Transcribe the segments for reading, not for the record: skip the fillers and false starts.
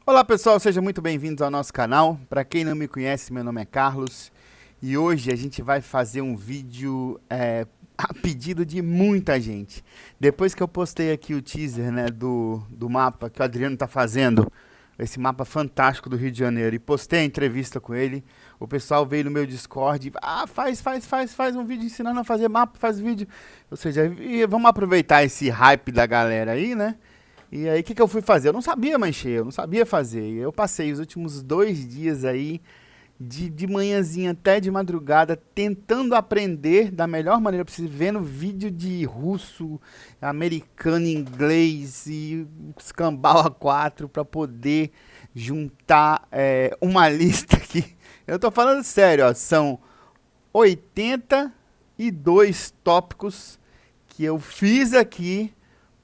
Olá pessoal, sejam muito bem-vindos ao nosso canal. Para quem não me conhece, meu nome é Carlos e hoje a gente vai fazer um vídeo a pedido de muita gente. Depois que eu postei aqui o teaser, né, do mapa que o Adriano está fazendo, esse mapa fantástico do Rio de Janeiro, e postei a entrevista com ele, o pessoal veio no meu Discord, faz um vídeo ensinando a fazer mapa, faz vídeo. Ou seja, vamos aproveitar esse hype da galera aí, né? E aí, o que eu fui fazer? Eu não sabia mexer, eu não sabia fazer. E eu passei os últimos 2 dias aí, de manhãzinha até de madrugada, tentando aprender da melhor maneira possível, vendo vídeo de russo, americano, inglês e escambau A4 para poder juntar uma lista aqui. Eu tô falando sério, ó, são 82 tópicos que eu fiz aqui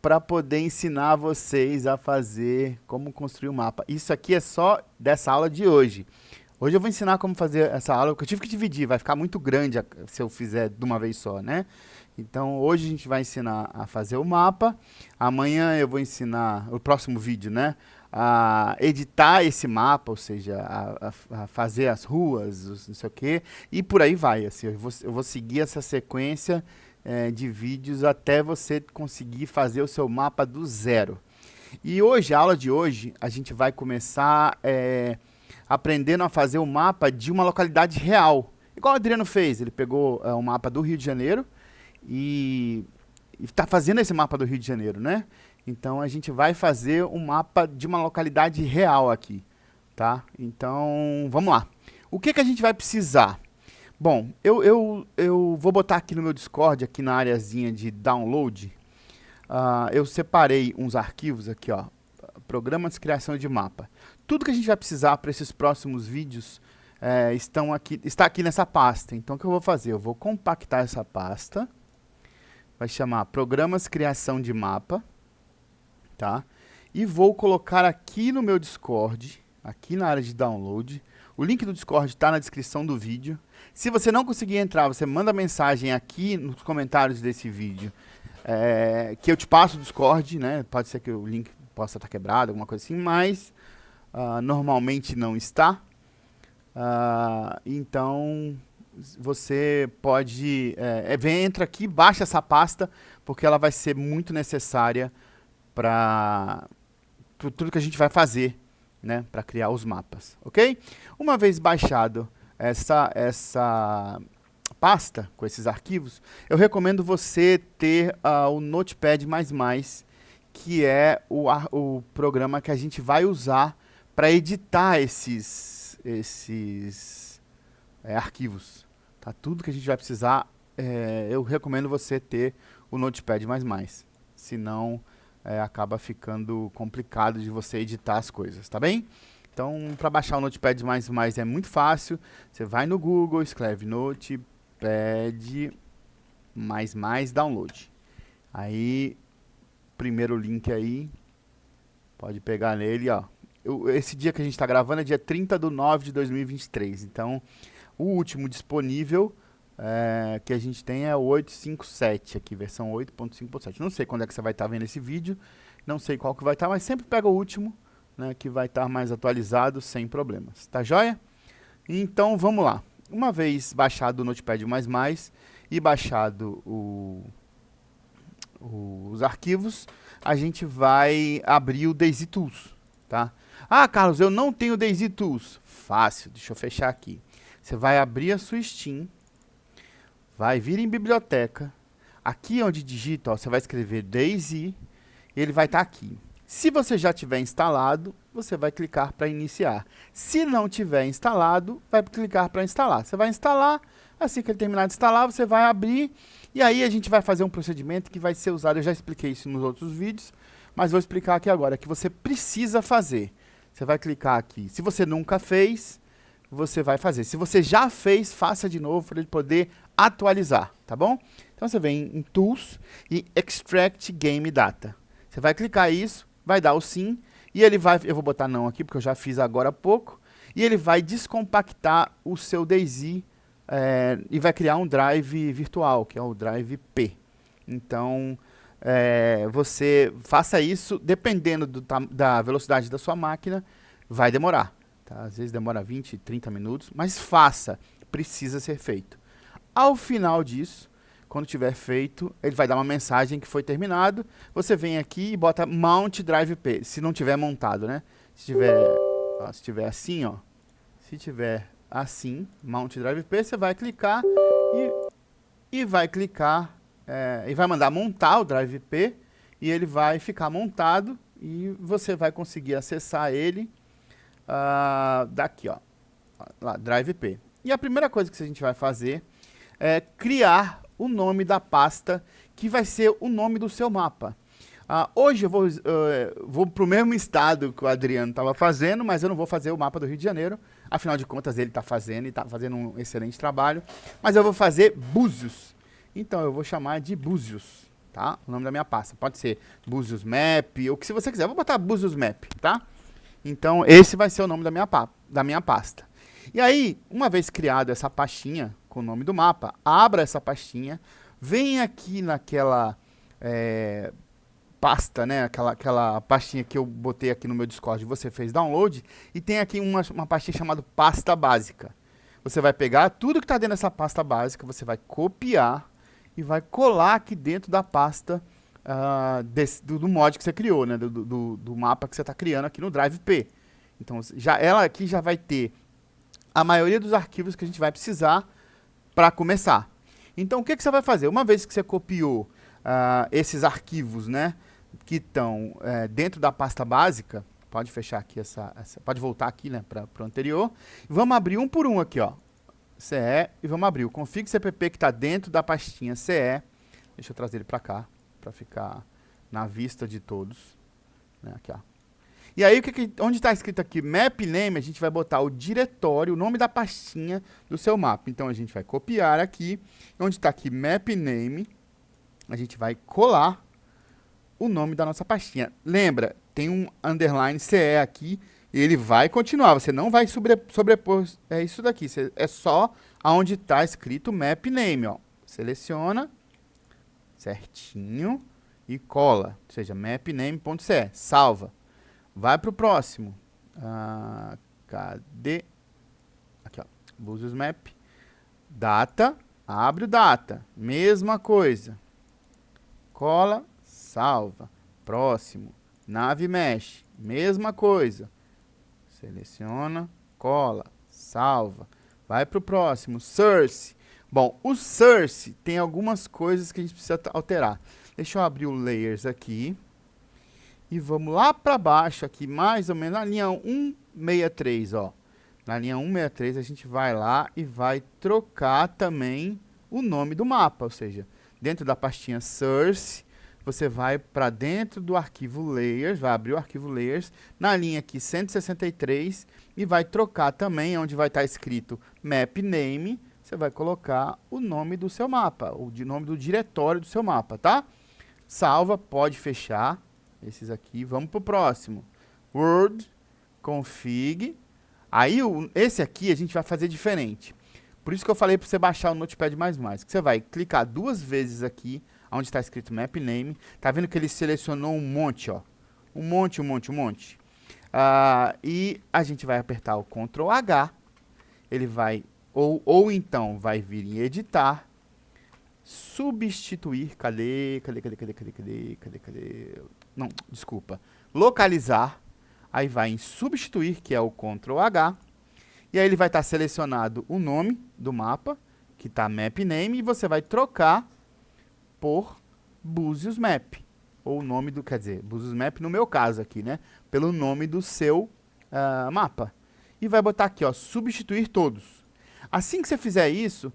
para poder ensinar vocês a fazer como construir um mapa. Isso aqui é só dessa aula de hoje. Hoje eu vou ensinar como fazer essa aula, porque eu tive que dividir, vai ficar muito grande se eu fizer de uma vez só, né? Então hoje a gente vai ensinar a fazer o mapa, amanhã eu vou ensinar, o próximo vídeo, né? A editar esse mapa, ou seja, a fazer as ruas, não sei o quê, e por aí vai, assim, eu vou seguir essa sequência de vídeos até você conseguir fazer o seu mapa do zero. E hoje, a aula de hoje, a gente vai começar aprendendo a fazer o mapa de uma localidade real. Igual o Adriano fez, ele pegou um mapa do Rio de Janeiro e está fazendo esse mapa do Rio de Janeiro, né? Então a gente vai fazer um mapa de uma localidade real aqui, tá? Então, vamos lá. O que a gente vai precisar? Bom, eu vou botar aqui no meu Discord, aqui na areazinha de download, eu separei uns arquivos aqui, ó, programas de criação de mapa. Tudo que a gente vai precisar para esses próximos vídeos está aqui nessa pasta. Então, o que eu vou fazer? Eu vou compactar essa pasta, vai chamar Programas Criação de Mapa, tá? E vou colocar aqui no meu Discord, aqui na área de download. O link do Discord está na descrição do vídeo. Se você não conseguir entrar, você manda mensagem aqui nos comentários desse vídeo, que eu te passo o Discord, né? Pode ser que o link possa estar quebrado, alguma coisa assim, mas normalmente não está. Então, você pode... entra aqui, baixa essa pasta, porque ela vai ser muito necessária para tudo que a gente vai fazer, né, para criar os mapas, ok? Uma vez baixado essa pasta com esses arquivos, eu recomendo você ter o Notepad++, que é o programa que a gente vai usar para editar esses arquivos. Tá? Tudo que a gente vai precisar, eu recomendo você ter o Notepad++, senão acaba ficando complicado de você editar as coisas, tá bem? Então, para baixar o Notepad++ é muito fácil. Você vai no Google, escreve Notepad++ download. Aí, primeiro link aí, pode pegar nele, ó. Esse dia que a gente está gravando é dia 30/9/2023. Então, o último disponível que a gente tem é o 857 aqui, versão 8.5.7. Não sei quando é que você vai estar vendo esse vídeo, não sei qual que vai estar, mas sempre pega o último, né, que vai estar mais atualizado, sem problemas. Tá joia? Então, vamos lá. Uma vez baixado o Notepad++ e baixado os arquivos, a gente vai abrir o Daisy Tools, tá? Ah, Carlos, eu não tenho Daisy Tools. Fácil, deixa eu fechar aqui. Você vai abrir a sua Steam, vai vir em biblioteca, aqui onde digita, ó, você vai escrever Daisy, e ele vai estar aqui. Se você já tiver instalado, você vai clicar para iniciar. Se não tiver instalado, vai clicar para instalar. Você vai instalar, assim que ele terminar de instalar, você vai abrir, e aí a gente vai fazer um procedimento que vai ser usado, eu já expliquei isso nos outros vídeos, mas vou explicar aqui agora, que você precisa fazer. Você vai clicar aqui. Se você nunca fez, você vai fazer. Se você já fez, faça de novo para ele poder atualizar, tá bom? Então você vem em Tools e Extract Game Data. Você vai clicar isso, vai dar o sim, e ele vai, eu vou botar não aqui porque eu já fiz agora há pouco, e ele vai descompactar o seu Daisy e vai criar um drive virtual, que é o drive P. Então, você faça isso, dependendo da velocidade da sua máquina, vai demorar, tá? Às vezes demora 20, 30 minutos, mas faça, precisa ser feito. Ao final disso, quando tiver feito, ele vai dar uma mensagem que foi terminado, você vem aqui e bota Mount Drive P, se não tiver montado, né? Se tiver assim, ó, se tiver assim, Mount Drive P, você vai clicar e vai clicar, e vai mandar montar o Drive P, e ele vai ficar montado, e você vai conseguir acessar ele daqui, ó, lá, Drive P. E a primeira coisa que a gente vai fazer é criar o nome da pasta que vai ser o nome do seu mapa. Hoje eu vou para o mesmo estado que o Adriano estava fazendo, mas eu não vou fazer o mapa do Rio de Janeiro. Afinal de contas, ele está fazendo e está fazendo um excelente trabalho. Mas eu vou fazer Búzios. Então eu vou chamar de Búzios, tá? O nome da minha pasta. Pode ser Búzios Map, ou que se você quiser. Eu vou botar Búzios Map, tá? Então esse vai ser o nome da minha pasta. E aí, uma vez criado essa pastinha com o nome do mapa, abra essa pastinha, vem aqui naquela pasta, né? Aquela pastinha que eu botei aqui no meu Discord, você fez download, e tem aqui uma pastinha chamada pasta básica. Você vai pegar tudo que está dentro dessa pasta básica, você vai copiar e vai colar aqui dentro da pasta do mod que você criou, né? Do mapa que você está criando aqui no Drive P. Então, ela aqui já vai ter a maioria dos arquivos que a gente vai precisar para começar. Então, o que você vai fazer? Uma vez que você copiou esses arquivos, né, que estão dentro da pasta básica, pode fechar aqui pode voltar aqui, né, para o anterior. Vamos abrir um por um aqui, ó, CE, e vamos abrir o config cpp que está dentro da pastinha CE. Deixa eu trazer ele para cá, para ficar na vista de todos, né, aqui, ó. E aí, onde está escrito aqui map name, a gente vai botar o diretório, o nome da pastinha do seu mapa. Então, a gente vai copiar aqui, onde está aqui map name, a gente vai colar o nome da nossa pastinha. Lembra, tem um underline CE aqui, e ele vai continuar, você não vai sobrepor isso daqui, é só onde está escrito map name, ó. Seleciona certinho e cola, ou seja, mapname.ce, salva. Vai para o próximo. Cadê? Aqui, ó. Búzios Map. Data. Abre o data. Mesma coisa. Cola. Salva. Próximo. Nave Mesh. Mesma coisa. Seleciona. Cola. Salva. Vai para o próximo. Source. Bom, o Source tem algumas coisas que a gente precisa alterar. Deixa eu abrir o Layers aqui. E vamos lá para baixo aqui, mais ou menos na linha 163, ó. Na linha 163 a gente vai lá e vai trocar também o nome do mapa, ou seja, dentro da pastinha Source, você vai para dentro do arquivo Layers, vai abrir o arquivo Layers, na linha aqui 163 e vai trocar também, onde vai estar escrito Map Name, você vai colocar o nome do seu mapa, o nome do diretório do seu mapa, tá? Salva, pode fechar. Esses aqui, vamos para o próximo. Word, config. Aí, esse aqui a gente vai fazer diferente. Por isso que eu falei para você baixar o Notepad++. Que você vai clicar 2 vezes aqui, onde está escrito Map Name. Tá vendo que ele selecionou um monte, ó. Um monte. E a gente vai apertar o Ctrl H. Ele vai, ou então vai vir em editar. Substituir, cadê? Não, desculpa. Localizar, aí vai em substituir, que é o Ctrl H, e aí ele vai estar selecionado o nome do mapa, que está Map Name, e você vai trocar por Búzios Map, ou o nome do, quer dizer, Búzios Map no meu caso aqui, né, pelo nome do seu mapa. E vai botar aqui, ó, substituir todos. Assim que você fizer isso,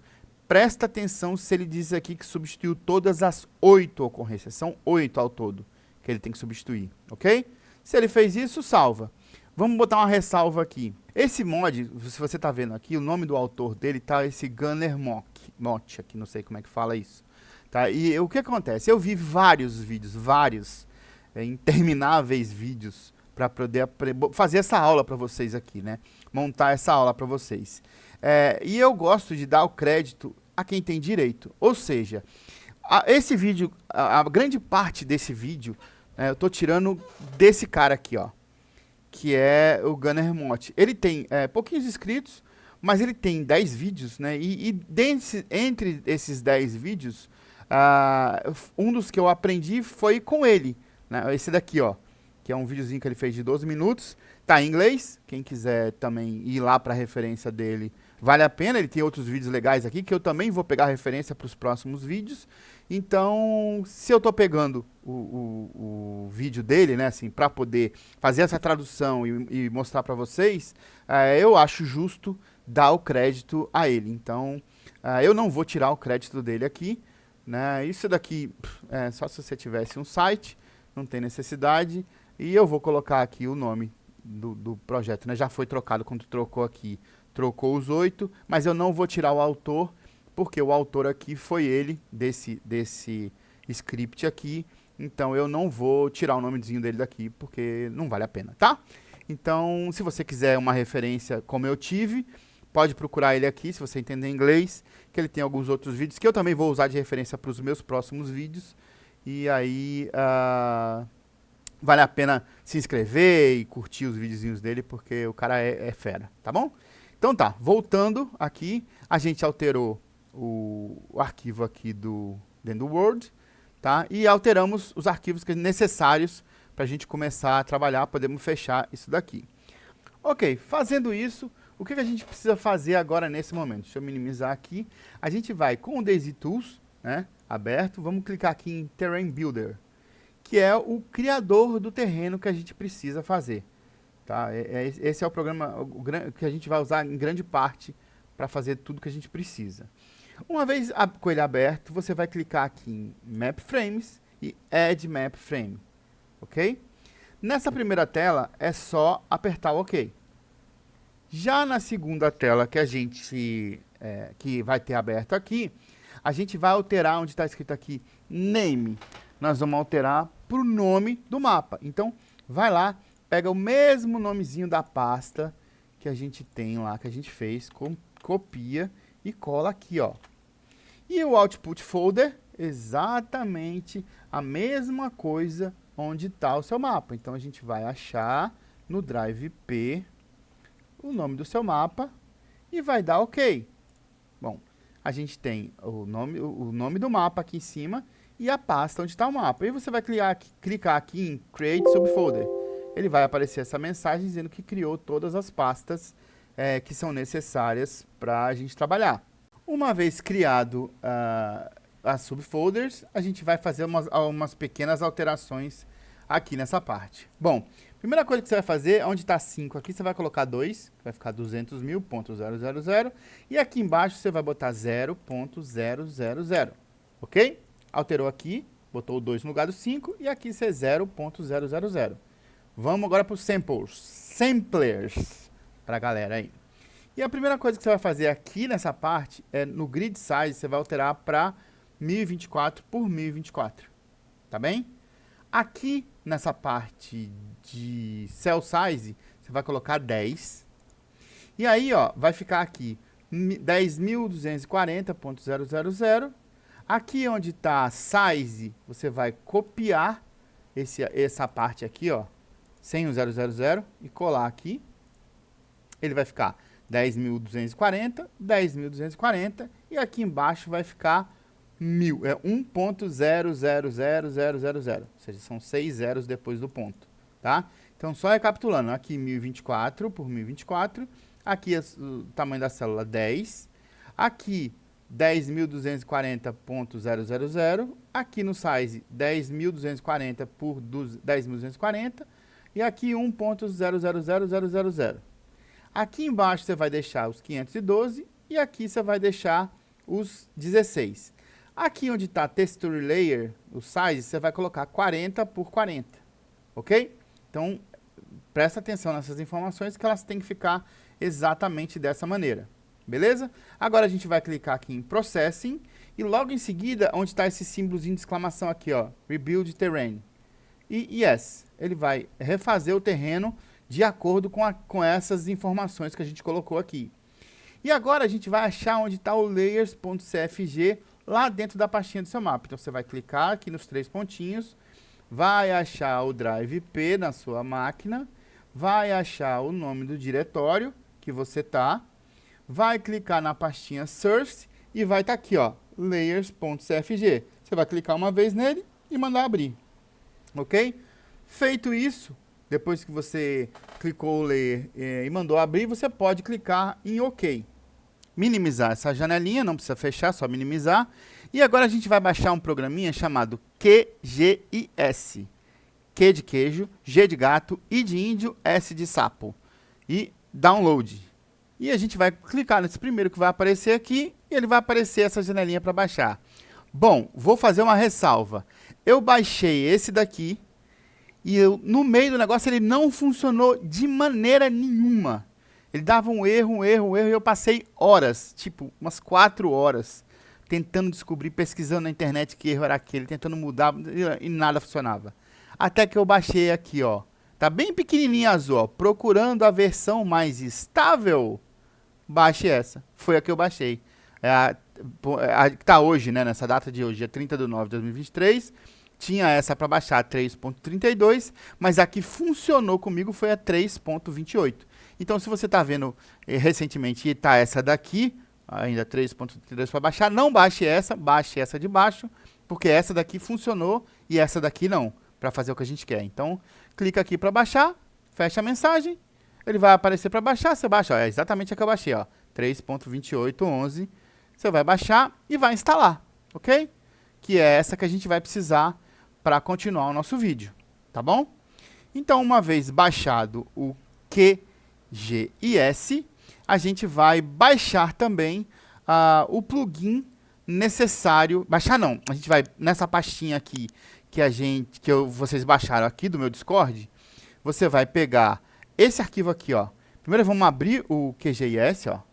presta atenção se ele diz aqui que substituiu todas as 8 ocorrências. São 8 ao todo que ele tem que substituir, ok? Se ele fez isso, salva. Vamos botar uma ressalva aqui. Esse mod, se você está vendo aqui, o nome do autor dele tá esse Gunner Mott, aqui não sei como é que fala isso. Tá? E o que acontece? Eu vi vários vídeos, intermináveis vídeos, para poder fazer essa aula para vocês aqui, né? Montar essa aula para vocês. E eu gosto de dar o crédito a quem tem direito. Ou seja, esse vídeo, a grande parte desse vídeo, eu estou tirando desse cara aqui, ó. que é o Gunner Motti. Ele tem pouquinhos inscritos, mas ele tem 10 vídeos, né? Entre esses 10 vídeos, um dos que eu aprendi foi com ele, né? Esse daqui, ó, que é um videozinho que ele fez de 12 minutos. Tá em inglês, quem quiser também ir lá para a referência dele, vale a pena. Ele tem outros vídeos legais aqui, que eu também vou pegar referência para os próximos vídeos. Então, se eu tô pegando o vídeo dele, né, assim, para poder fazer essa tradução e mostrar para vocês, eu acho justo dar o crédito a ele. Então, eu não vou tirar o crédito dele aqui, né? Isso daqui só se você tivesse um site, não tem necessidade. E eu vou colocar aqui o nome do projeto, né? Já foi trocado quando trocou aqui, trocou os 8, mas eu não vou tirar o autor, porque o autor aqui foi ele, desse script aqui, então eu não vou tirar o nomezinho dele daqui, porque não vale a pena, tá? Então, se você quiser uma referência como eu tive, pode procurar ele aqui, se você entender inglês, que ele tem alguns outros vídeos, que eu também vou usar de referência para os meus próximos vídeos, e aí vale a pena se inscrever e curtir os videozinhos dele, porque o cara é fera, tá bom? Então tá, voltando aqui, a gente alterou o arquivo aqui dentro do Word, tá? E alteramos os arquivos necessários para a gente começar a trabalhar, podemos fechar isso daqui. Ok, fazendo isso, o que a gente precisa fazer agora nesse momento? Deixa eu minimizar aqui. A gente vai com o Daisy Tools, né, aberto, vamos clicar aqui em Terrain Builder, que é o criador do terreno que a gente precisa fazer. Tá? Esse é o programa que a gente vai usar em grande parte para fazer tudo que a gente precisa. Uma vez com ele aberto, você vai clicar aqui em Map Frames e Add Map Frame, ok? Nessa primeira tela, é só apertar o OK. Já na segunda tela que vai ter aberto aqui, a gente vai alterar onde está escrito aqui Name. Nós vamos alterar para o nome do mapa. Então, vai lá, pega o mesmo nomezinho da pasta que a gente tem lá, que a gente fez, copia e cola aqui, ó. E o Output Folder, exatamente a mesma coisa onde está o seu mapa. Então, a gente vai achar no Drive P o nome do seu mapa e vai dar OK. Bom, a gente tem o nome do mapa aqui em cima e a pasta onde está o mapa. E você vai clicar aqui em Create Subfolder. Ele vai aparecer essa mensagem dizendo que criou todas as pastas que são necessárias para a gente trabalhar. Uma vez criado as subfolders, a gente vai fazer umas pequenas alterações aqui nessa parte. Bom, primeira coisa que você vai fazer, onde está 5 aqui, você vai colocar 2, que vai ficar 200.000.000, e aqui embaixo você vai botar 0.000, ok? Alterou aqui, botou o 2 no lugar do 5, e aqui isso é 0.000. Vamos agora para os samplers, para a galera aí. E a primeira coisa que você vai fazer aqui nessa parte, no grid size, você vai alterar para 1024 por 1024, tá bem? Aqui nessa parte de cell size, você vai colocar 10. E aí, ó, vai ficar aqui 10.240.000. Aqui onde está size, você vai copiar essa parte aqui, ó, sem o 000 e colar aqui. Ele vai ficar 10.240, 10.240 e aqui embaixo vai ficar 1000, 1.000000, ou seja, são 6 zeros depois do ponto, tá? Então, só recapitulando, aqui 1024 por 1024, aqui o tamanho da célula 10, aqui 10.240.000, aqui no size 10.240 por 10.240 e aqui 1.000000. Aqui embaixo você vai deixar os 512 e aqui você vai deixar os 16. Aqui onde está Texture Layer, o size, você vai colocar 40 por 40, ok? Então, presta atenção nessas informações que elas têm que ficar exatamente dessa maneira, beleza? Agora a gente vai clicar aqui em Processing e logo em seguida, onde está esse símbolozinho de exclamação aqui, ó, Rebuild Terrain. E yes, ele vai refazer o terreno de acordo com essas informações que a gente colocou aqui. E agora a gente vai achar onde está o layers.cfg lá dentro da pastinha do seu mapa. Então você vai clicar aqui nos 3 pontinhos, vai achar o Drive P na sua máquina, vai achar o nome do diretório que você tá, vai clicar na pastinha Source e vai estar aqui, ó, layers.cfg. Você vai clicar uma vez nele e mandar abrir, ok? Feito isso, depois que você clicou o layer e mandou abrir, você pode clicar em OK. Minimizar essa janelinha, não precisa fechar, só minimizar. E agora a gente vai baixar um programinha chamado QGIS. Q de queijo, G de gato, I de índio, S de sapo. E download. E a gente vai clicar nesse primeiro que vai aparecer aqui e ele vai aparecer essa janelinha para baixar. Bom, vou fazer uma ressalva. Eu baixei esse daqui e no meio do negócio ele não funcionou de maneira nenhuma. Ele dava um erro, e eu passei horas, tipo umas 4 horas, tentando descobrir, pesquisando na internet que erro era aquele, tentando mudar e nada funcionava. Até que eu baixei aqui, ó. Tá bem pequenininho azul, ó. Procurando a versão mais estável, baixe essa. Foi a que eu baixei. A que tá hoje, né? Nessa data de hoje, dia 30/9/2023. Tinha essa para baixar 3.32, mas a que funcionou comigo foi a 3.28. Então, se você está vendo recentemente e está essa daqui, ainda 3.32 para baixar, não baixe essa de baixo, porque essa daqui funcionou e essa daqui não, para fazer o que a gente quer. Então, clica aqui para baixar, fecha a mensagem, ele vai aparecer para baixar, você baixa, ó, é exatamente a que eu baixei, ó, 3.2811, você vai baixar e vai instalar, ok? Que é essa que a gente vai precisar para continuar o nosso vídeo, tá bom? Então, uma vez baixado o QGIS, a gente vai baixar também o plugin necessário. Baixar não, a gente vai nessa pastinha aqui vocês baixaram aqui do meu Discord. Você vai pegar esse arquivo aqui, ó. Primeiro vamos abrir o QGIS, ó.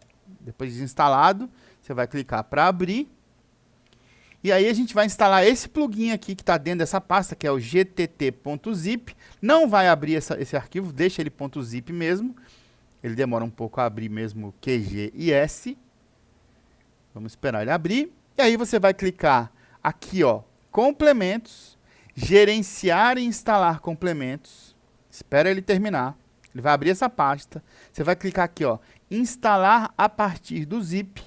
Depois de instalado, você vai clicar para abrir. E aí a gente vai instalar esse plugin aqui que está dentro dessa pasta, que é o gtt.zip. Não vai abrir esse arquivo, deixa ele .zip mesmo. Ele demora um pouco a abrir mesmo o QGIS. Vamos esperar ele abrir. E aí você vai clicar aqui, ó, complementos, gerenciar e instalar complementos. Espera ele terminar. Ele vai abrir essa pasta. Você vai clicar aqui, ó, instalar a partir do zip.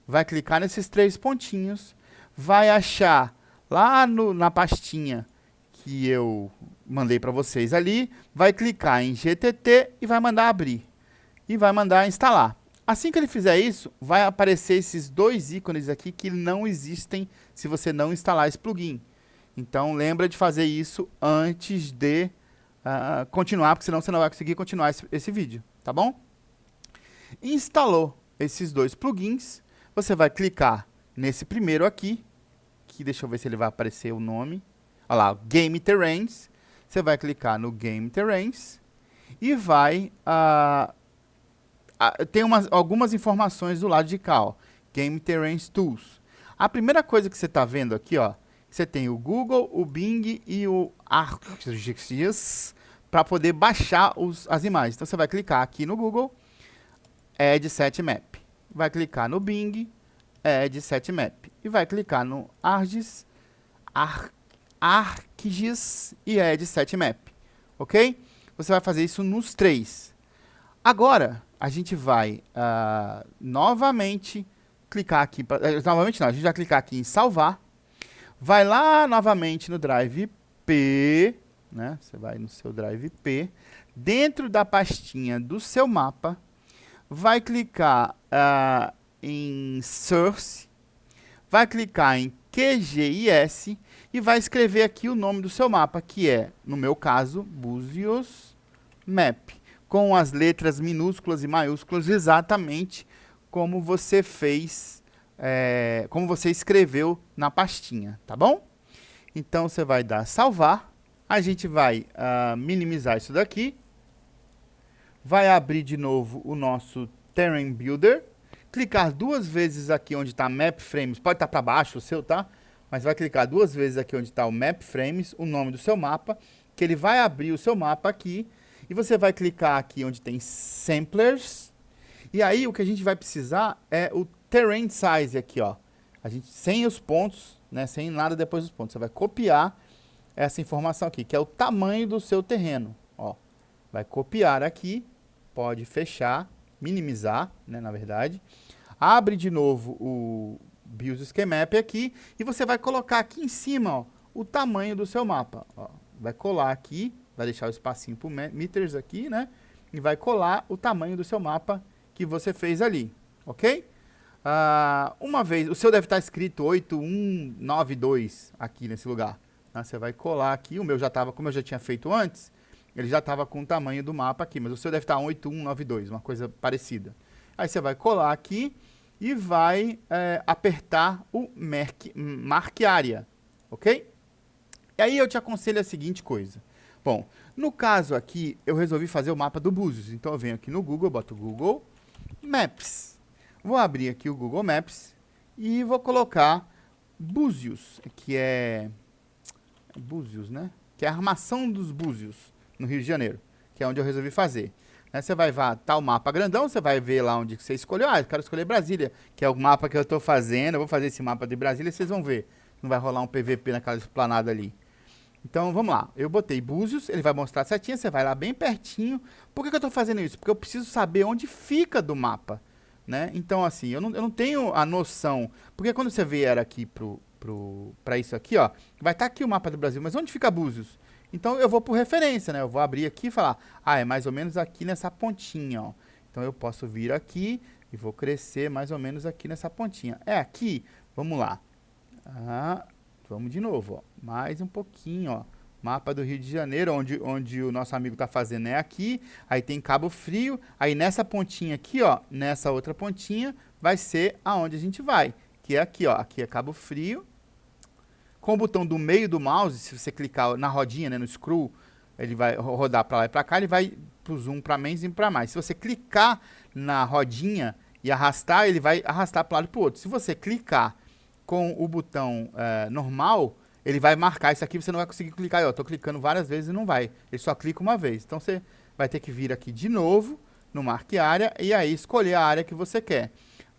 Vai clicar nesses 3 pontinhos. Vai achar lá na pastinha que eu mandei para vocês ali, vai clicar em GTT e vai mandar abrir. E vai mandar instalar. Assim que ele fizer isso, vai aparecer esses 2 ícones aqui que não existem se você não instalar esse plugin. Então, lembra de fazer isso antes de continuar, porque senão você não vai conseguir continuar esse vídeo, tá bom? Instalou esses 2 plugins, você vai clicar nesse primeiro aqui, que deixa eu ver se ele vai aparecer o nome. Olha lá, Game Terrains. Você vai clicar no Game Terrains e vai... tem algumas informações do lado de cá, ó. Game Terrains Tools. A primeira coisa que você está vendo aqui, ó, você tem o Google, o Bing e o ArcGIS para poder baixar as imagens. Então, você vai clicar aqui no Google, Add Sitemap. Vai clicar no Bing, Add Sitemap. E vai clicar no ArcGIS e Add Sitemap. Ok? Você vai fazer isso nos 3. Agora, a gente vai novamente clicar aqui. Novamente não, a gente vai clicar aqui em salvar. Vai lá novamente no Drive P, né? Você vai no seu Drive P. Dentro da pastinha do seu mapa, vai clicar em Source. Vai clicar em QGIS e vai escrever aqui o nome do seu mapa, que é, no meu caso, Búzios Map, com as letras minúsculas e maiúsculas, exatamente como você fez, como você escreveu na pastinha, tá bom? Então, você vai dar salvar, a gente vai minimizar isso daqui, vai abrir de novo o nosso Terrain Builder, clicar 2 vezes aqui onde está Map Frames, pode estar para baixo o seu, tá? Mas vai clicar 2 vezes aqui onde está o Map Frames, o nome do seu mapa, que ele vai abrir o seu mapa aqui, e você vai clicar aqui onde tem Samplers, e aí o que a gente vai precisar é o Terrain Size aqui, ó. A gente, sem os pontos, né, sem nada depois dos pontos, você vai copiar essa informação aqui, que é o tamanho do seu terreno, ó. vai copiar aqui, pode fechar, minimizar, né, na verdade. Abre de novo o Build Schemap aqui e você vai colocar aqui em cima, ó, o tamanho do seu mapa. Ó, vai colar aqui, vai deixar o espacinho por meters aqui, né? E vai colar o tamanho do seu mapa que você fez ali, ok? Uma vez, o seu deve estar escrito 8192 aqui nesse lugar. Né? Você vai colar aqui, o meu já estava, como eu já tinha feito antes, ele já estava com o tamanho do mapa aqui, mas o seu deve estar 8192, uma coisa parecida. Aí você vai colar aqui e vai apertar o Marque Área, ok? E aí eu te aconselho a seguinte coisa. Bom, no caso aqui, eu resolvi fazer o mapa do Búzios. Então eu venho aqui no Google, boto Google Maps. Vou abrir aqui o Google Maps e vou colocar Búzios, que é Búzios, né? Que é a armação dos Búzios, no Rio de Janeiro, que é onde eu resolvi fazer. Você vai ver tá o mapa grandão, você vai ver lá onde você escolheu. Eu quero escolher Brasília, que é o mapa que eu estou fazendo. Eu vou fazer esse mapa de Brasília e vocês vão ver. Não vai rolar um PVP naquela esplanada ali. Então, vamos lá. Eu botei Búzios, ele vai mostrar certinho, você vai lá bem pertinho. Por que eu estou fazendo isso? Porque eu preciso saber onde fica do mapa, né? Então, assim, eu não tenho a noção. Porque quando você vier aqui para isso aqui, ó, vai estar aqui o mapa do Brasil, mas onde fica Búzios? Então, eu vou por referência, né? Eu vou abrir aqui e falar, é mais ou menos aqui nessa pontinha, ó. Então, eu posso vir aqui e vou crescer mais ou menos aqui nessa pontinha. É aqui? Vamos lá. Vamos de novo, ó. Mais um pouquinho, ó. Mapa do Rio de Janeiro, onde o nosso amigo tá fazendo é aqui. Aí tem Cabo Frio. Aí nessa pontinha aqui, ó, nessa outra pontinha, vai ser aonde a gente vai. Que é aqui, ó. Aqui é Cabo Frio. Com o botão do meio do mouse, se você clicar na rodinha, né, no scroll, ele vai rodar para lá e para cá, ele vai pro zoom para menos e para mais. Se você clicar na rodinha e arrastar, ele vai arrastar para um lado e para o outro. Se você clicar com o botão normal, ele vai marcar isso aqui, você não vai conseguir clicar. Eu tô clicando várias vezes e não vai. Ele só clica uma vez. Então você vai ter que vir aqui de novo no Marque Área e aí escolher a área que você quer.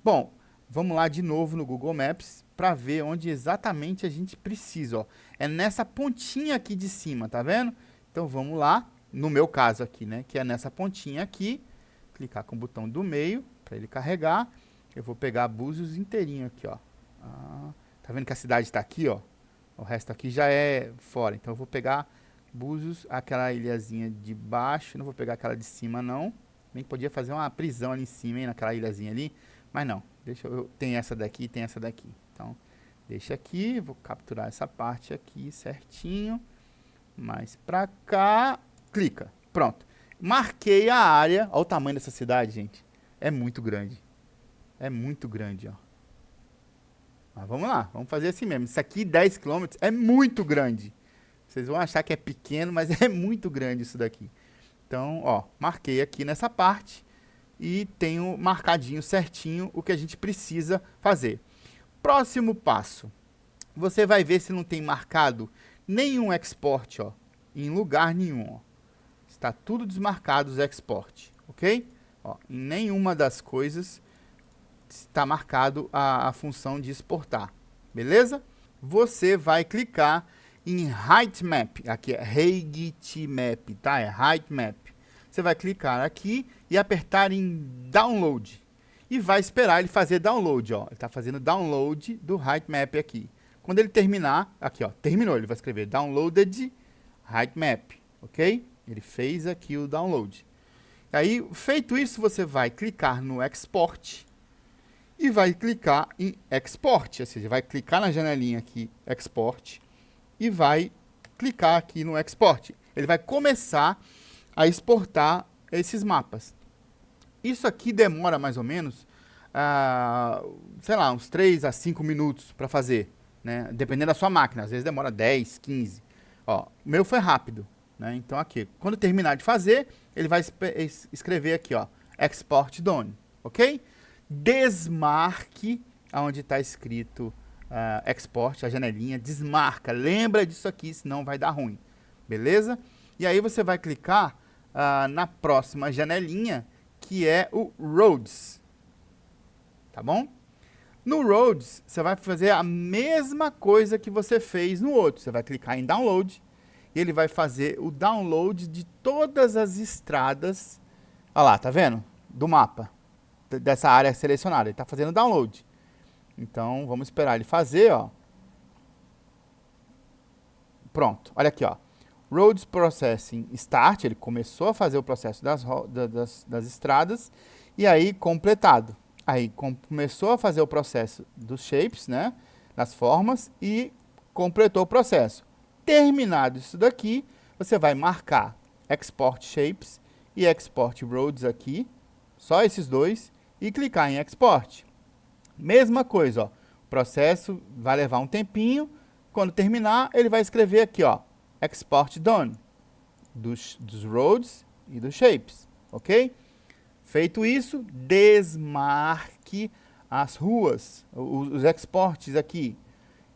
Bom, vamos lá de novo no Google Maps para ver onde exatamente a gente precisa, ó. É nessa pontinha aqui de cima, tá vendo? Então vamos lá, no meu caso aqui, né, que é nessa pontinha aqui, clicar com o botão do meio para ele carregar. Eu vou pegar Búzios inteirinho aqui, ó. Tá vendo que a cidade está aqui, ó? O resto aqui já é fora. Então eu vou pegar Búzios, aquela ilhazinha de baixo, não vou pegar aquela de cima não. Bem que podia fazer uma prisão ali em cima, hein, naquela ilhazinha ali, mas não. Tem essa daqui e tem essa daqui. Então, deixa aqui, vou capturar essa parte aqui certinho. Mais pra cá, clica. Pronto. Marquei a área. Olha o tamanho dessa cidade, gente. É muito grande. É muito grande, ó. Mas vamos lá, vamos fazer assim mesmo. Isso aqui, 10 km, é muito grande. Vocês vão achar que é pequeno, mas é muito grande isso daqui. Então, ó, marquei aqui nessa parte e tenho marcadinho certinho o que a gente precisa fazer. Próximo passo. Você vai ver se não tem marcado nenhum export, ó, em lugar nenhum, ó. Está tudo desmarcado os export, ok? Ó, em nenhuma das coisas está marcado a função de exportar, beleza? Você vai clicar em Height-Map, aqui é Height-Map, tá? É Height-Map. Você vai clicar aqui e apertar em Download. E vai esperar ele fazer download, ó. Ele está fazendo download do Height-Map aqui. Quando ele terminar, aqui, ó, terminou, ele vai escrever Downloaded Height-Map, ok? Ele fez aqui o download. Aí, feito isso, você vai clicar no Export e vai clicar em Export, ou seja, vai clicar na janelinha aqui, Export, e vai clicar aqui no Export. Ele vai começar a exportar esses mapas. Isso aqui demora mais ou menos, sei lá, uns 3 a 5 minutos para fazer, né? Dependendo da sua máquina, às vezes demora 10, 15. Ó, o meu foi rápido, né? Então aqui, quando terminar de fazer, ele vai escrever aqui, ó, Export Done, ok? Desmarque aonde está escrito Export, a janelinha, desmarca, lembra disso aqui, senão vai dar ruim, beleza? E aí você vai clicar na próxima janelinha, que é o Roads, tá bom? No Roads, você vai fazer a mesma coisa que você fez no outro. Você vai clicar em Download e ele vai fazer o download de todas as estradas, olha lá, tá vendo? Do mapa, dessa área selecionada, ele está fazendo download. Então, vamos esperar ele fazer, ó. Pronto, olha aqui, ó. Roads Processing Start, ele começou a fazer o processo das estradas, e aí completado. Aí começou a fazer o processo dos shapes, né, das formas, e completou o processo. Terminado isso daqui, você vai marcar Export Shapes e Export Roads aqui, só esses dois, e clicar em Export. Mesma coisa, ó, o processo vai levar um tempinho, quando terminar, ele vai escrever aqui, ó, Export Done, dos roads e dos shapes, ok? Feito isso, desmarque as ruas, os exports aqui,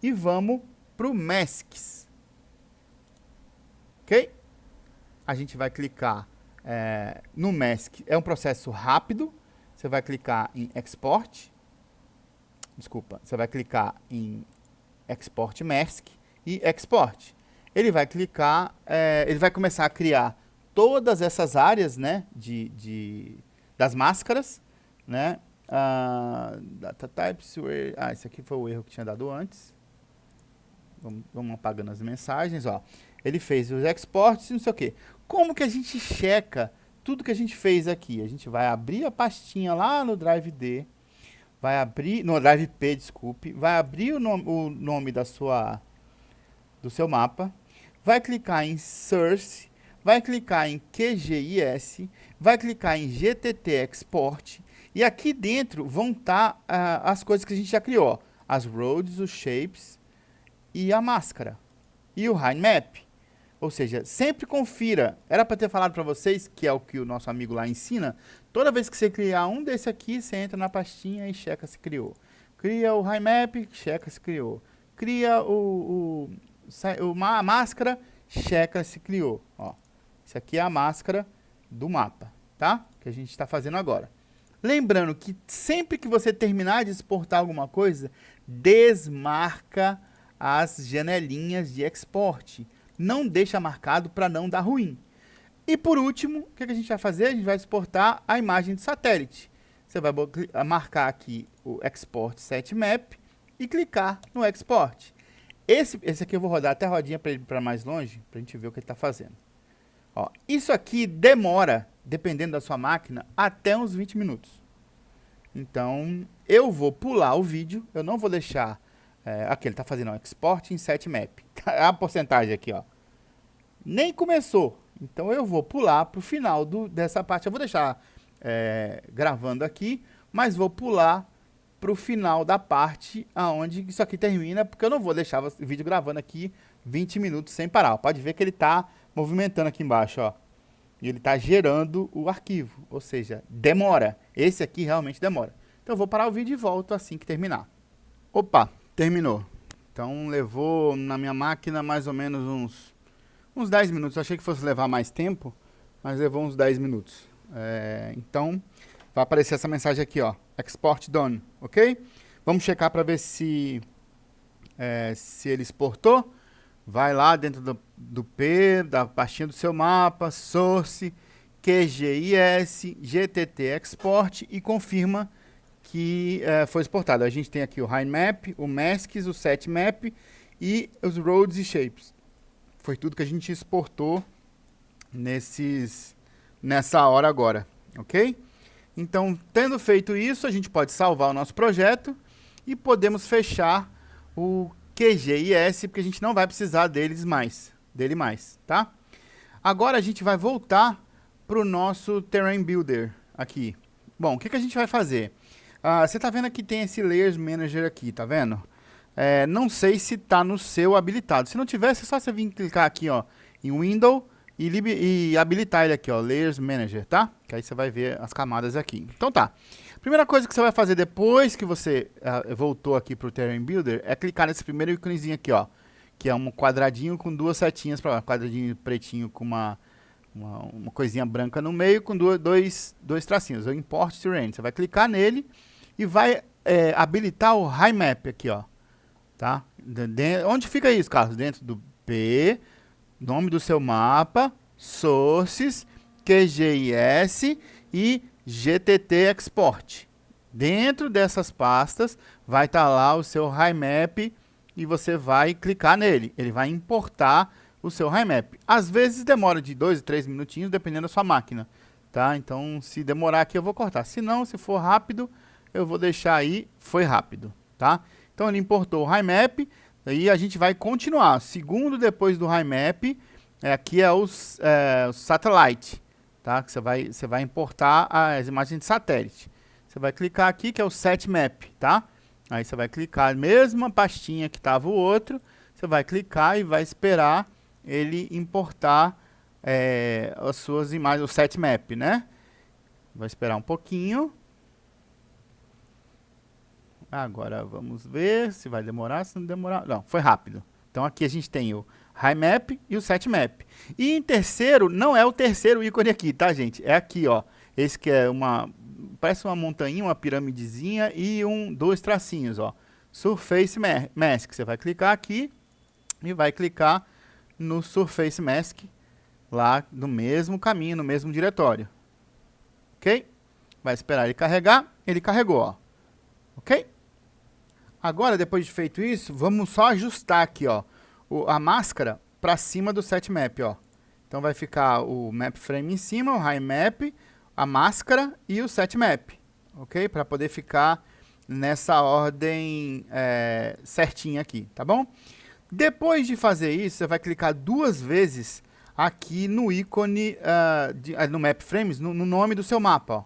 e vamos para o Masks, ok? A gente vai clicar no Mask, é um processo rápido, você vai clicar em Export, você vai clicar em Export Mask e Export. Ele vai clicar, ele vai começar a criar todas essas áreas, né, das máscaras, né, data types, esse aqui foi o erro que tinha dado antes. Vamos apagando as mensagens, ó. Ele fez os exports e não sei o que. Como que a gente checa tudo que a gente fez aqui? A gente vai abrir a pastinha lá no Drive D, vai abrir, no Drive P, desculpe, vai abrir o nome do seu mapa, vai clicar em Source, vai clicar em QGIS, vai clicar em GTT Export, e aqui dentro vão estar as coisas que a gente já criou, ó, as roads, os shapes e a máscara, e o Height Map. Ou seja, sempre confira. Era para ter falado para vocês, que é o que o nosso amigo lá ensina, toda vez que você criar um desse aqui, você entra na pastinha e checa se criou. Cria o Height Map, checa se criou. Cria a máscara, checa se criou. Ó, isso aqui é a máscara do mapa, tá? Que a gente está fazendo agora. Lembrando que sempre que você terminar de exportar alguma coisa, desmarca as janelinhas de export. Não deixa marcado para não dar ruim. E por último, o que a gente vai fazer? A gente vai exportar a imagem de satélite. Você vai marcar aqui o Export Set Map e clicar no Export. Esse aqui eu vou rodar até a rodinha para ele para mais longe, para a gente ver o que ele está fazendo. Ó, isso aqui demora, dependendo da sua máquina, até uns 20 minutos. Então, eu vou pular o vídeo, eu não vou deixar... aqui ele está fazendo ó, Export em Set Map. A porcentagem aqui, ó. Nem começou. Então, eu vou pular para o final dessa parte. Eu vou deixar gravando aqui, mas vou pular para o final da parte aonde isso aqui termina, porque eu não vou deixar o vídeo gravando aqui 20 minutos sem parar. Pode ver que ele está movimentando aqui embaixo, ó. E ele está gerando o arquivo, ou seja, demora. Esse aqui realmente demora. Então, eu vou parar o vídeo e volto assim que terminar. Opa, terminou. Então, levou na minha máquina mais ou menos uns 10 minutos. Eu achei que fosse levar mais tempo, mas levou uns 10 minutos. Então, vai aparecer essa mensagem aqui, ó. Export done, ok? Vamos checar para ver se ele exportou. Vai lá dentro do P, da pastinha do seu mapa, Source, QGIS, GTT Export e confirma que foi exportado. A gente tem aqui o Height Map, o Masks, o Set Map e os Roads e Shapes. Foi tudo que a gente exportou nessa hora agora, ok? Então, tendo feito isso, a gente pode salvar o nosso projeto e podemos fechar o QGIS, porque a gente não vai precisar dele mais, tá? Agora a gente vai voltar para o nosso Terrain Builder aqui. Bom, o que a gente vai fazer? Você está vendo que tem esse Layers Manager aqui, tá vendo? Não sei se está no seu habilitado. Se não tivesse, é só você vir clicar aqui, ó, em Window e habilitar ele aqui, ó, Layers Manager, tá? Que aí você vai ver as camadas aqui. Então tá. Primeira coisa que você vai fazer depois que você voltou aqui para o Terrain Builder é clicar nesse primeiro íconezinho aqui, ó, que é um quadradinho com duas setinhas para lá, quadradinho pretinho com uma coisinha branca no meio com dois tracinhos, o Import Terrain. Você vai clicar nele e vai habilitar o Height Map aqui, ó, tá? Onde fica isso, Carlos? Dentro do P, nome do seu mapa, sources, QGIS e GTT Export. Dentro dessas pastas vai estar lá o seu HiMap e você vai clicar nele. Ele vai importar o seu HiMap. Às vezes demora de 2 a 3 minutinhos, dependendo da sua máquina. Tá? Então, se demorar aqui, eu vou cortar. Se não, se for rápido, eu vou deixar aí, foi rápido. Tá? Então, ele importou o HiMap. Aí a gente vai continuar. Segundo, depois do HiMap, aqui é o satellite. Tá? Que você vai importar as imagens de satélite. Você vai clicar aqui, que é o SatMap. Tá? Aí você vai clicar, mesma pastinha que estava o outro, você vai clicar e vai esperar ele importar as suas imagens, o SatMap, né? Vai esperar um pouquinho. Agora vamos ver se vai demorar, se não demorar. Não, foi rápido. Então aqui a gente tem o HiMap e o SatMap. E em terceiro, não é o terceiro ícone aqui, tá, gente? É aqui, ó. Esse que é parece uma montanha, uma piramidezinha e dois tracinhos, ó. Surface Mask. Você vai clicar aqui e vai clicar no Surface Mask, lá no mesmo caminho, no mesmo diretório. Ok? Vai esperar ele carregar. Ele carregou, ó. Ok? Agora, depois de feito isso, vamos só ajustar aqui, ó, a máscara para cima do SatMap, ó. Então vai ficar o Map Frame em cima, o HiMap, a máscara e o SatMap, ok? Para poder ficar nessa ordem certinha aqui, tá bom? Depois de fazer isso, você vai clicar 2 vezes aqui no ícone, no Map Frames, no nome do seu mapa, ó.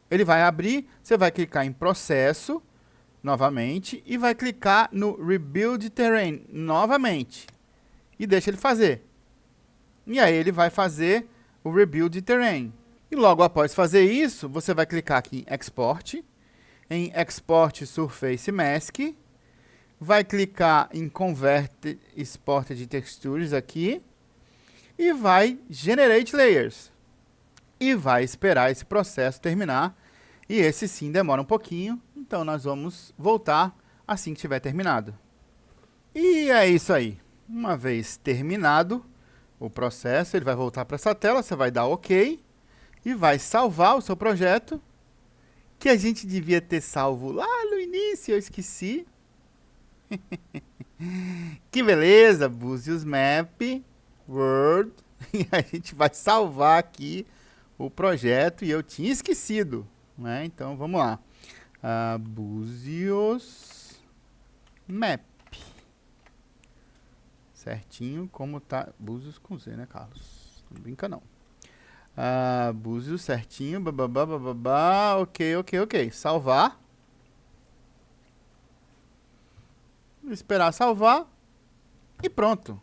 Ele vai abrir, você vai clicar em Processo, novamente, e vai clicar no Rebuild Terrain, novamente. E deixa ele fazer. E aí ele vai fazer o Rebuild Terrain. E logo após fazer isso, você vai clicar aqui em Export, Surface Mask, vai clicar em Convert Exported Textures aqui, e vai Generate Layers. E vai esperar esse processo terminar, e esse sim demora um pouquinho, então nós vamos voltar assim que tiver terminado. E é isso aí. Uma vez terminado o processo, ele vai voltar para essa tela, você vai dar OK e vai salvar o seu projeto, que a gente devia ter salvo lá no início, eu esqueci. Que beleza, Buzios Map, Word, e a gente vai salvar aqui o projeto, e eu tinha esquecido, né? Então vamos lá. Buzios Map. Certinho, como tá. Buzios com Z, né, Carlos? Não brinca, não. Buzios certinho. Bababá. Ok. Salvar. Esperar salvar. E pronto.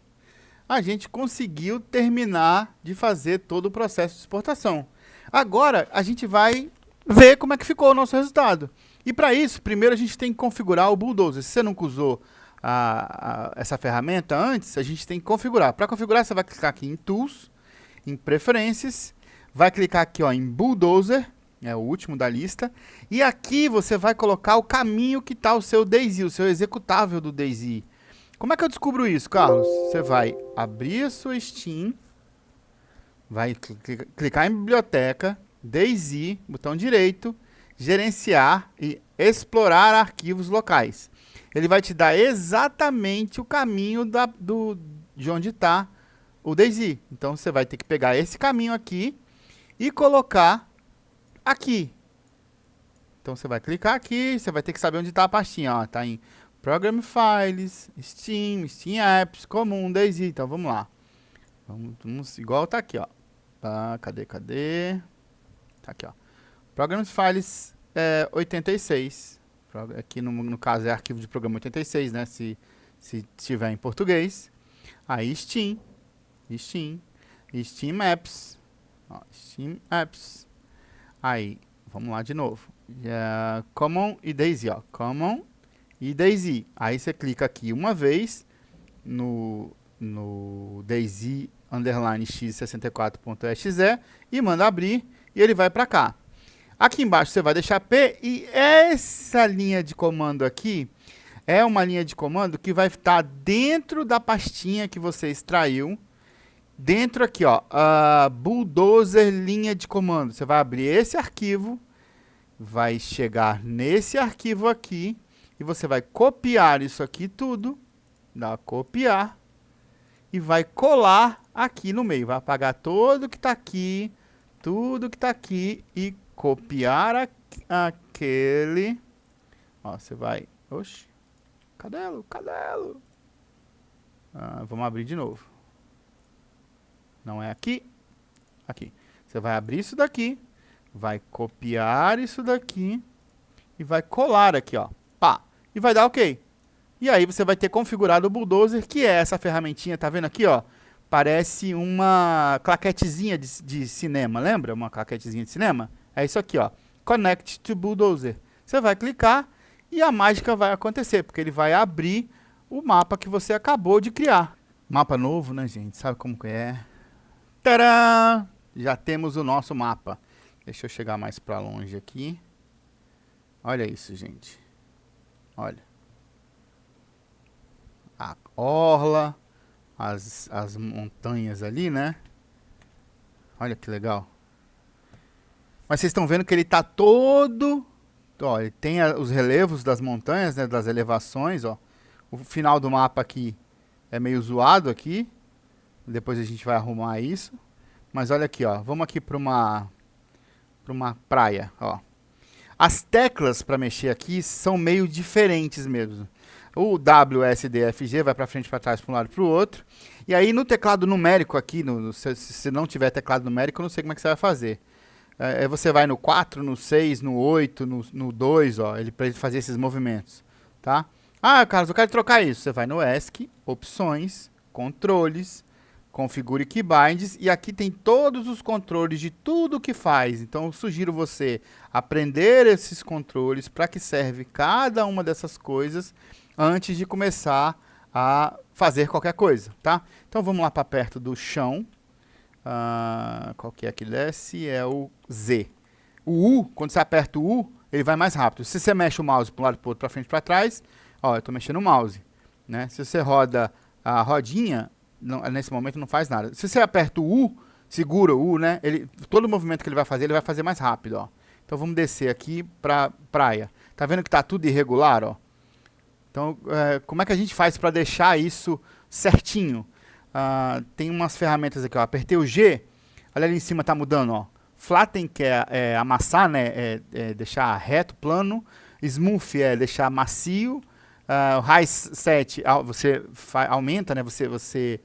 A gente conseguiu terminar de fazer todo o processo de exportação. Agora, a gente vai ver como é que ficou o nosso resultado. E para isso, primeiro a gente tem que configurar o Bulldozer. Se você nunca usou essa ferramenta antes, a gente tem que configurar. Para configurar, você vai clicar aqui em Tools, em Preferências, vai clicar aqui, ó, em Bulldozer, é o último da lista, e aqui você vai colocar o caminho que está o seu DayZ, o seu executável do DayZ. Como é que eu descubro isso, Carlos? Você vai abrir a sua Steam, vai clicar em Biblioteca, DayZ, botão direito, Gerenciar e Explorar arquivos locais. Ele vai te dar exatamente o caminho de onde está o DayZ. Então, você vai ter que pegar esse caminho aqui e colocar aqui. Então, você vai clicar aqui, você vai ter que saber onde está a pastinha. Está em Program Files, Steam Apps, Comum, DayZ. Então, vamos lá. Vamos igual está aqui, ó. Cadê? Tá aqui, ó. Program Files 86. Aqui no caso é arquivo de programa 86, né? Se tiver em português. Aí Steam Apps. Ó, Steam Apps. Aí, vamos lá de novo. Common e DayZ, ó. Common e DayZ. Aí você clica aqui uma vez no DayZ _x64.exe e manda abrir e ele vai para cá. Aqui embaixo você vai deixar P e essa linha de comando aqui é uma linha de comando que vai estar dentro da pastinha que você extraiu Dentro aqui, ó, Bulldozer linha de comando. Você vai abrir esse arquivo, vai chegar nesse arquivo aqui e você vai copiar isso aqui tudo, dá copiar e vai colar aqui no meio. Vai apagar tudo que está aqui, tudo que está aqui e copiar aquele. Ó, você vai. Oxi, cadelo, cadelo. Vamos abrir de novo. Não é aqui, aqui. Você vai abrir isso daqui, vai copiar isso daqui e vai colar aqui, ó. Pá, e vai dar OK. E aí você vai ter configurado o Bulldozer, que é essa ferramentinha, tá vendo aqui, ó? Parece uma claquetezinha de cinema, lembra? Uma claquetezinha de cinema? É isso aqui, ó. Connect to Bulldozer. Você vai clicar e a mágica vai acontecer, porque ele vai abrir o mapa que você acabou de criar. Mapa novo, né, gente? Sabe como que é? Tcharam! Já temos o nosso mapa. Deixa eu chegar mais para longe aqui. Olha isso, gente. Olha. A orla, as montanhas ali, né? Olha que legal. Mas vocês estão vendo que ele está todo... Ó, ele tem os relevos das montanhas, né? Das elevações, ó. O final do mapa aqui é meio zoado aqui. Depois a gente vai arrumar isso. Mas olha aqui, ó. Vamos aqui para uma praia, ó. As teclas para mexer aqui são meio diferentes mesmo. O W, S, D, F, G vai para frente, para trás, para um lado e para o outro. E aí no teclado numérico aqui, se não tiver teclado numérico, eu não sei como é que você vai fazer. Você vai no 4, no 6, no 8, no 2, ó, para ele fazer esses movimentos, tá? Ah, Carlos, eu quero trocar isso. Você vai no ESC, opções, controles, configure keybinds e aqui tem todos os controles de tudo que faz. Então eu sugiro você aprender esses controles, para que serve cada uma dessas coisas antes de começar a fazer qualquer coisa, tá? Então vamos lá para perto do chão. Qual que é que desce? É o Z. O U, quando você aperta o U, ele vai mais rápido. Se você mexe o mouse para um lado, para o outro, para frente, para trás, ó, eu estou mexendo o mouse, né? Se você roda a rodinha, não, nesse momento não faz nada. Se você aperta o U, segura o U, né? Todo o movimento que ele vai fazer mais rápido, ó. Então vamos descer aqui para praia. Tá vendo que tá tudo irregular, ó? Então, como é que a gente faz para deixar isso certinho? Tem umas ferramentas aqui, ó. Apertei o G, olha ali em cima, tá mudando, ó. Flatten, que é amassar, né? Deixar reto, plano. Smooth é deixar macio. O High Set, você aumenta, né? Você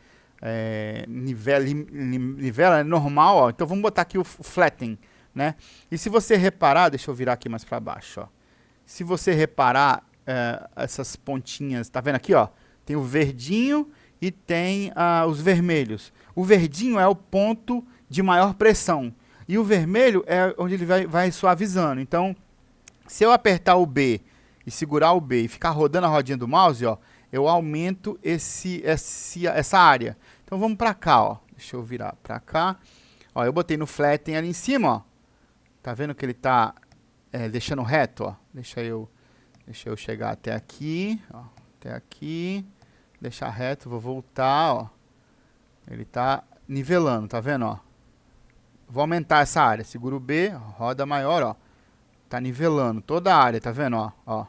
nivela, é normal, ó. Então vamos botar aqui o Flatten, né? E se você reparar, deixa eu virar aqui mais para baixo, ó. Se você reparar, essas pontinhas, tá vendo aqui, ó? Tem o verdinho e tem os vermelhos. O verdinho é o ponto de maior pressão. E o vermelho é onde ele vai suavizando. Então, se eu apertar o B e segurar o B e ficar rodando a rodinha do mouse, ó, eu aumento essa área. Então vamos para cá, ó. Deixa eu virar para cá. Ó, eu botei no Flatten ali em cima, ó. Tá vendo que ele tá deixando reto, ó? Deixa eu chegar até aqui, ó, até aqui, deixar reto, vou voltar, ó. Ele tá nivelando, tá vendo, ó? Vou aumentar essa área, segura o B, roda maior, ó. Tá nivelando toda a área, tá vendo, ó? Ó.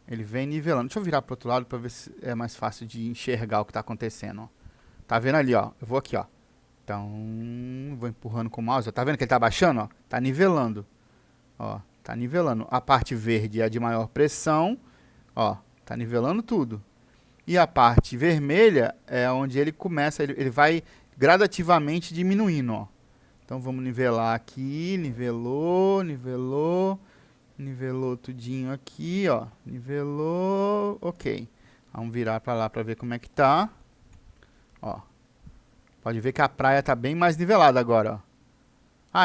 Ele vem nivelando. Deixa eu virar pro outro lado para ver se é mais fácil de enxergar o que tá acontecendo, ó. Tá vendo ali, ó? Eu vou aqui, ó. Então, vou empurrando com o mouse, ó. Tá vendo que ele tá baixando, ó? Tá nivelando. Ó, tá nivelando. A parte verde é a de maior pressão, ó, tá nivelando tudo. E a parte vermelha é onde ele começa, ele vai gradativamente diminuindo, ó. Então vamos nivelar aqui, nivelou, nivelou, nivelou tudinho aqui, ó, nivelou, ok. Vamos virar para lá para ver como é que tá. Ó, pode ver que a praia tá bem mais nivelada agora, ó.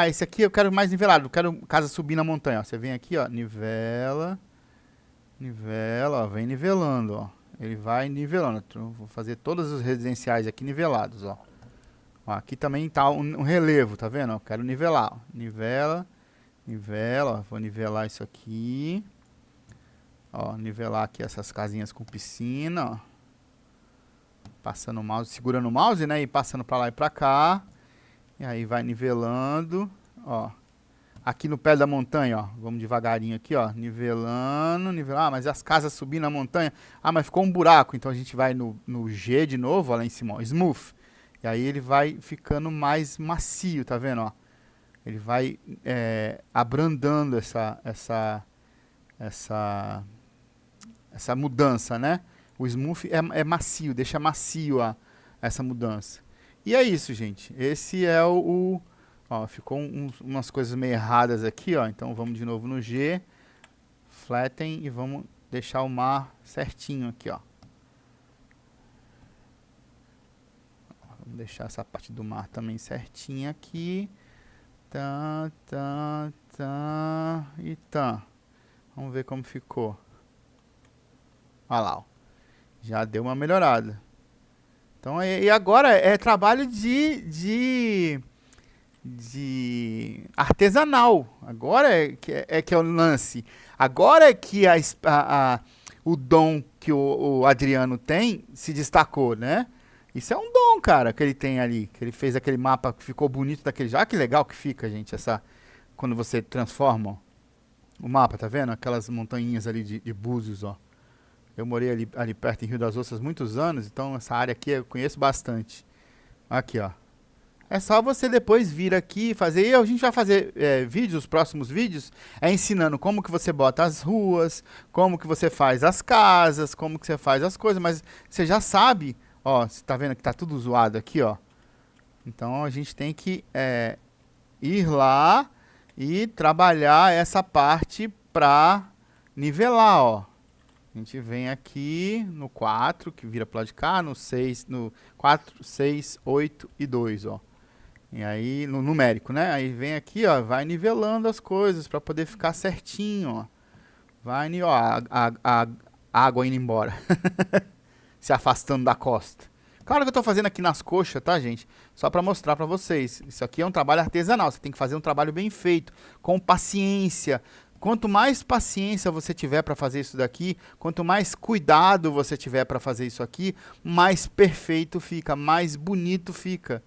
Esse aqui eu quero mais nivelado, eu quero casa subir na montanha, ó. Você vem aqui, ó, nivela, nivela, ó, vem nivelando, ó. Ele vai nivelando. Então, vou fazer todos os residenciais aqui nivelados, ó. Ó, aqui também tá um relevo, tá vendo? Ó, quero nivelar, ó. Nivela, nivela, ó. Vou nivelar isso aqui. Ó, nivelar aqui essas casinhas com piscina, ó. Passando o mouse, segurando o mouse, né? E passando pra lá e pra cá. E aí vai nivelando, ó. Aqui no pé da montanha, ó. Vamos devagarinho aqui, ó. Nivelando, nivelando. Ah, mas as casas subindo na montanha. Ah, mas ficou um buraco. Então a gente vai no G de novo, ó, lá em cima, ó. Smooth. E aí ele vai ficando mais macio, tá vendo, ó? Ele vai abrandando essa mudança, né? O smooth é macio, deixa macio essa mudança. E é isso, gente. Esse é ó, ficou umas coisas meio erradas aqui, ó. Então vamos de novo no G, flatten e vamos deixar o mar certinho aqui, ó. Vamos deixar essa parte do mar também certinha aqui. Tá, tá, tá e tá. Vamos ver como ficou. Olha lá, ó. Já deu uma melhorada. Então, e agora é trabalho de artesanal. Agora que é o lance. Agora é que o dom que o Adriano tem se destacou, né? Isso é um dom, cara, que ele tem ali. Que ele fez aquele mapa que ficou bonito daquele jeito. Ah, que legal que fica, gente, quando você transforma o mapa, tá vendo? Aquelas montanhas ali de Búzios, ó. Eu morei ali perto em Rio das Ostras muitos anos, então essa área aqui eu conheço bastante. Aqui, ó. É só você depois vir aqui e fazer. E a gente vai fazer vídeos, os próximos vídeos, ensinando como que você bota as ruas, como que você faz as casas, como que você faz as coisas, mas você já sabe, ó, você tá vendo que tá tudo zoado aqui, ó. Então a gente tem que ir lá e trabalhar essa parte pra nivelar, ó. A gente vem aqui no 4, que vira pro lado de cá, no 6, no 4, 6, 8 e 2, ó. E aí, no numérico, né? Aí vem aqui, ó, vai nivelando as coisas para poder ficar certinho, ó. Vai, ó, a água indo embora. Se afastando da costa. Claro que eu tô fazendo aqui nas coxas, tá, gente? Só para mostrar para vocês. Isso aqui é um trabalho artesanal, você tem que fazer um trabalho bem feito, com paciência. Quanto mais paciência você tiver para fazer isso daqui, quanto mais cuidado você tiver para fazer isso aqui, mais perfeito fica, mais bonito fica.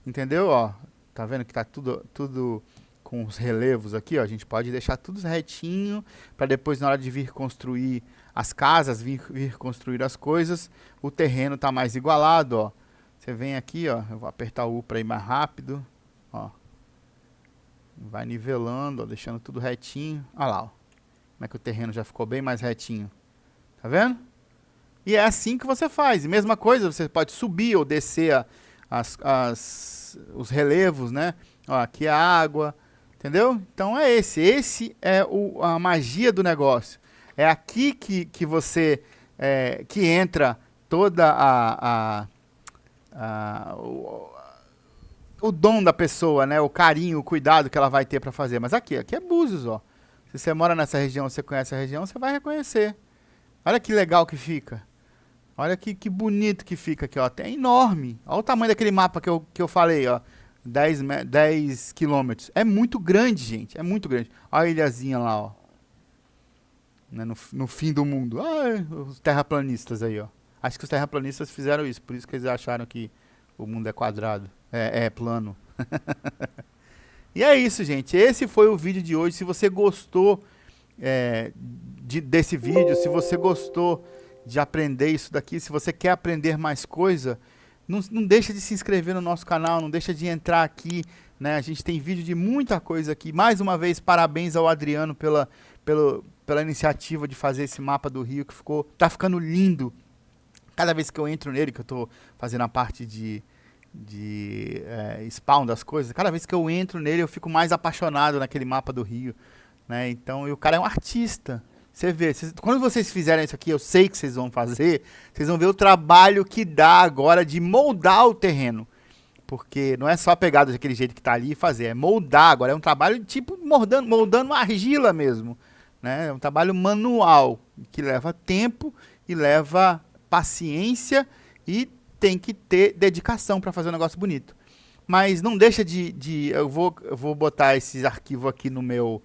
Entendeu? Ó, tá vendo que tá tudo com os relevos aqui, ó. A gente pode deixar tudo retinho para depois, na hora de vir construir as casas, vir construir as coisas, o terreno tá mais igualado, ó. Você vem aqui, ó. Eu vou apertar o U para ir mais rápido, ó. Vai nivelando, ó, deixando tudo retinho. Olha lá, ó. Como é que o terreno já ficou bem mais retinho. Tá vendo? E é assim que você faz. E mesma coisa, você pode subir ou descer os relevos, né? Ó, aqui é a água, entendeu? Então é esse é a magia do negócio. É aqui que você, que entra toda o dom da pessoa, né? O carinho, o cuidado que ela vai ter para fazer. Mas aqui é Búzios, ó. Se você mora nessa região, você conhece a região, você vai reconhecer. Olha que legal que fica. Olha que bonito que fica aqui, ó. É enorme. Olha o tamanho daquele mapa que eu falei, ó. 10 quilômetros. É muito grande, gente. É muito grande. Olha a ilhazinha lá, ó. Né? No fim do mundo. Ah, os terraplanistas aí, ó. Acho que os terraplanistas fizeram isso. Por isso que eles acharam que o mundo é quadrado. É plano. E é isso, gente. Esse foi o vídeo de hoje. Se você gostou desse vídeo, se você gostou de aprender isso daqui, se você quer aprender mais coisa, não deixa de se inscrever no nosso canal, não deixa de entrar aqui, né? A gente tem vídeo de muita coisa aqui. Mais uma vez, parabéns ao Adriano pela iniciativa de fazer esse mapa do Rio, que tá ficando lindo. Cada vez que eu entro nele, que eu tô fazendo a parte de spawn das coisas, cada vez que eu entro nele, eu fico mais apaixonado naquele mapa do Rio, né? Então, e o cara é um artista. Você vê, quando vocês fizerem isso aqui, eu sei que vocês vão fazer, vocês vão ver o trabalho que dá agora de moldar o terreno. Porque não é só pegar daquele jeito que tá ali e fazer, é moldar agora. É um trabalho tipo moldando argila mesmo, né? É um trabalho manual, que leva tempo e leva paciência e tem que ter dedicação para fazer um negócio bonito. Mas não deixa eu vou botar esses arquivos aqui no meu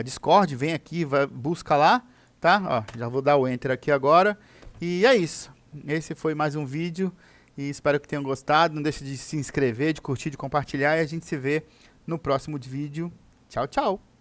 Discord, vem aqui, busca lá, tá? Ó, já vou dar o enter aqui agora. E é isso. Esse foi mais um vídeo. E espero que tenham gostado. Não deixe de se inscrever, de curtir, de compartilhar. E a gente se vê no próximo vídeo. Tchau, tchau!